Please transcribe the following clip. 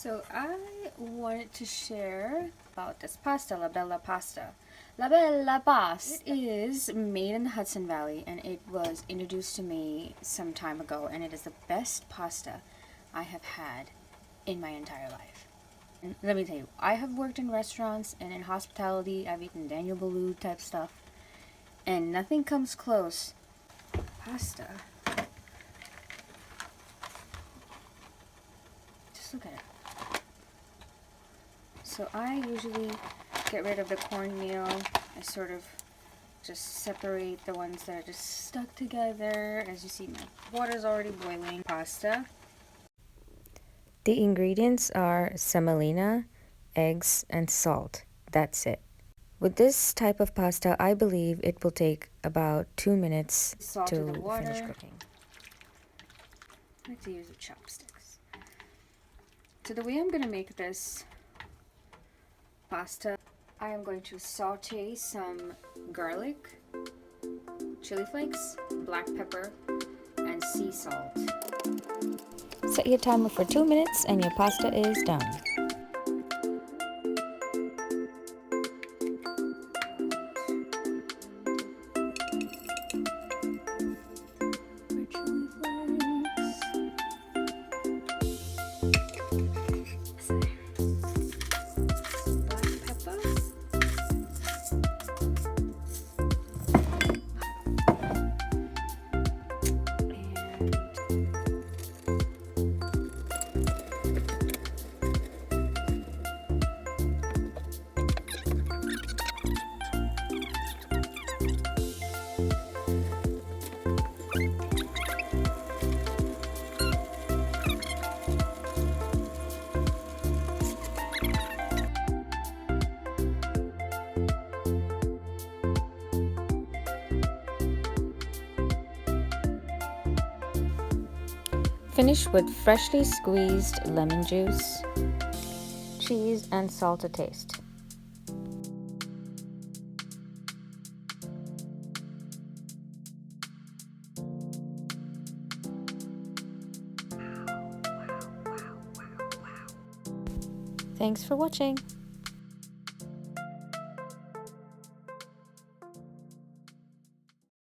So I wanted to share about this pasta, La Bella Pasta. La Bella Pasta. It is made in the Hudson Valley, and it was introduced to me some time ago, and it is the best pasta I have had in my entire life. And let me tell you, I have worked in restaurants and in hospitality. I've eaten Daniel Boulud type stuff, and nothing comes close. Pasta. Just look at it. So I usually get rid of the cornmeal. I sort of just separate the ones that are just stuck together. As you see, my water's already boiling. Pasta. The ingredients are semolina, eggs, and salt. That's it. With this type of pasta, I believe it will take about 2 minutes Salt to in the water. finish cooking. I like to use the chopsticks. So the way I'm going to make this pasta, I am going to saute some garlic, chili flakes, black pepper, and sea salt. Set your timer for 2 minutes and your pasta is done. Finish with freshly squeezed lemon juice, cheese, and salt to taste. Thanks for watching.